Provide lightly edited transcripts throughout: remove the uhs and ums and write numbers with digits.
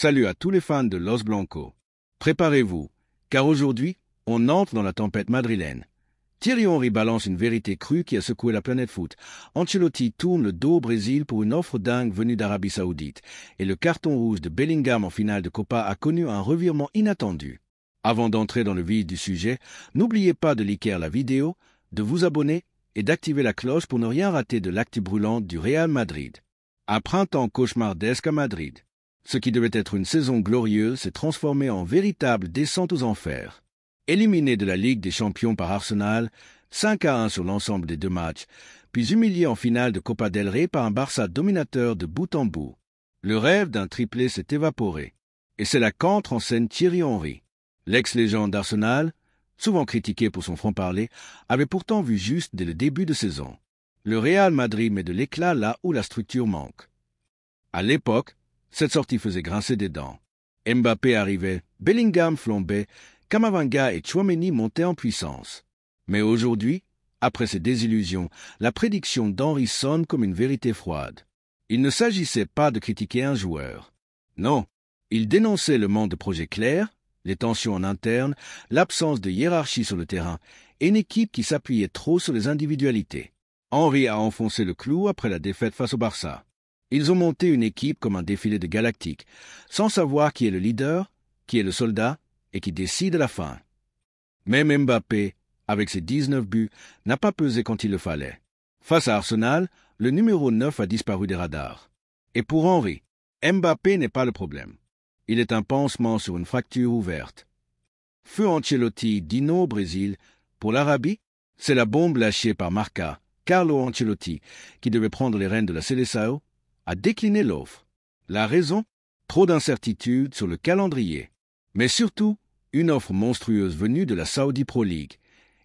Salut à tous les fans de Los Blancos. Préparez-vous, car aujourd'hui, on entre dans la tempête madrilène. Thierry Henry balance une vérité crue qui a secoué la planète foot. Ancelotti tourne le dos au Brésil pour une offre dingue venue d'Arabie Saoudite. Et le carton rouge de Bellingham en finale de Copa a connu un revirement inattendu. Avant d'entrer dans le vif du sujet, n'oubliez pas de liker la vidéo, de vous abonner et d'activer la cloche pour ne rien rater de l'actu brûlante du Real Madrid. Un printemps cauchemardesque à Madrid. Ce qui devait être une saison glorieuse s'est transformé en véritable descente aux enfers. Éliminé de la Ligue des Champions par Arsenal, 5-1 sur l'ensemble des deux matchs, puis humilié en finale de Copa del Rey par un Barça dominateur de bout en bout. Le rêve d'un triplé s'est évaporé. Et c'est là qu'entre en scène Thierry Henry. L'ex-légende d'Arsenal, souvent critiqué pour son franc-parler, avait pourtant vu juste dès le début de saison. Le Real Madrid met de l'éclat là où la structure manque. À l'époque, cette sortie faisait grincer des dents. Mbappé arrivait, Bellingham flambait, Camavinga et Tchouaméni montaient en puissance. Mais aujourd'hui, après ces désillusions, la prédiction d'Henry sonne comme une vérité froide. Il ne s'agissait pas de critiquer un joueur. Non, il dénonçait le manque de projets clairs, les tensions en interne, l'absence de hiérarchie sur le terrain et une équipe qui s'appuyait trop sur les individualités. Henry a enfoncé le clou après la défaite face au Barça. Ils ont monté une équipe comme un défilé de galactiques, sans savoir qui est le leader, qui est le soldat et qui décide à la fin. Même Mbappé, avec ses 19 buts, n'a pas pesé quand il le fallait. Face à Arsenal, le numéro 9 a disparu des radars. Et pour Henry, Mbappé n'est pas le problème. Il est un pansement sur une fracture ouverte. Feu Ancelotti, Dino au Brésil. Pour l'Arabie, c'est la bombe lâchée par Marca, Carlo Ancelotti, qui devait prendre les rênes de la Seleção, a décliné l'offre. La raison? Trop d'incertitudes sur le calendrier. Mais surtout, une offre monstrueuse venue de la Saudi Pro League,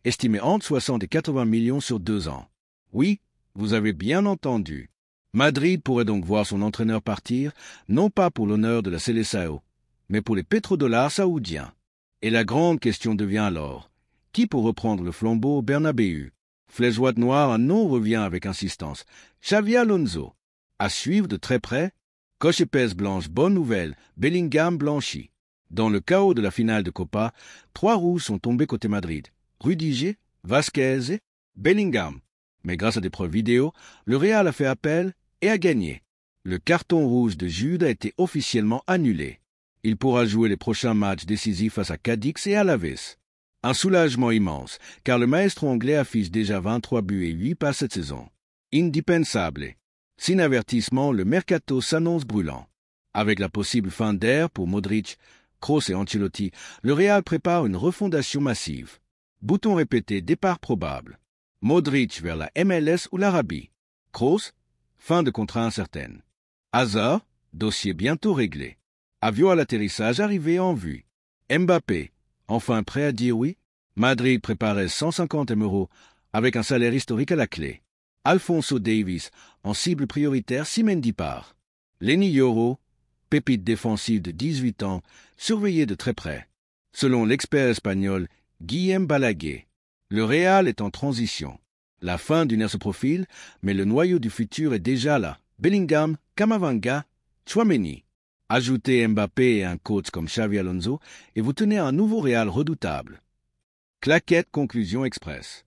estimée entre 60 et 80 millions sur 2 ans. Oui, vous avez bien entendu. Madrid pourrait donc voir son entraîneur partir, non pas pour l'honneur de la Seleção, mais pour les pétrodollars saoudiens. Et la grande question devient alors, qui pour reprendre le flambeau au Bernabéu? Flèche droite noire, un nom revient avec insistance. Xavi Alonso. À suivre de très près, coche épaisse blanche, bonne nouvelle, Bellingham blanchi. Dans le chaos de la finale de Copa, 3 rouges sont tombés côté Madrid. Rudiger, Vasquez, Bellingham. Mais grâce à des preuves vidéo, le Real a fait appel et a gagné. Le carton rouge de Jude a été officiellement annulé. Il pourra jouer les prochains matchs décisifs face à Cadix et Alaves. Un soulagement immense, car le maestro anglais affiche déjà 23 buts et 8 passes cette saison. Indispensable. Sin avertissement, le mercato s'annonce brûlant. Avec la possible fin d'air pour Modric, Kroos et Ancelotti, le Real prépare une refondation massive. Bouton répété, départ probable. Modric vers la MLS ou l'Arabie. Kroos, fin de contrat incertaine. Hazard, dossier bientôt réglé. Avion à l'atterrissage arrivé en vue. Mbappé, enfin prêt à dire oui. Madrid préparait 150 € avec un salaire historique à la clé. Alphonso Davies, en cible prioritaire si Mendy part. Lenny Yoro, pépite défensive de 18 ans, surveillée de très près. Selon l'expert espagnol Guillem Balaguer, le Real est en transition. La fin d'une ère se profile, mais le noyau du futur est déjà là. Bellingham, Camavinga, Tchouaméni. Ajoutez Mbappé et un coach comme Xavi Alonso et vous tenez un nouveau Real redoutable. Claquette conclusion express.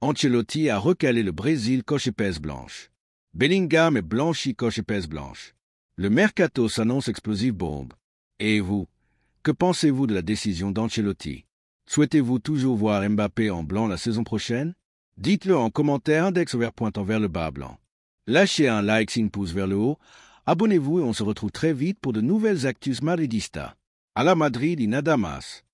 Ancelotti a recalé le Brésil coche épaisse blanche. Bellingham est blanchi coche épaisse blanche. Le mercato s'annonce explosive bombe. Et vous, que pensez-vous de la décision d'Ancelotti? Souhaitez-vous toujours voir Mbappé en blanc la saison prochaine? Dites-le en commentaire, index vert pointant vers le bas blanc. Lâchez un like, signe pouce vers le haut. Abonnez-vous et on se retrouve très vite pour de nouvelles actus madridistas. A la Madrid y nada más.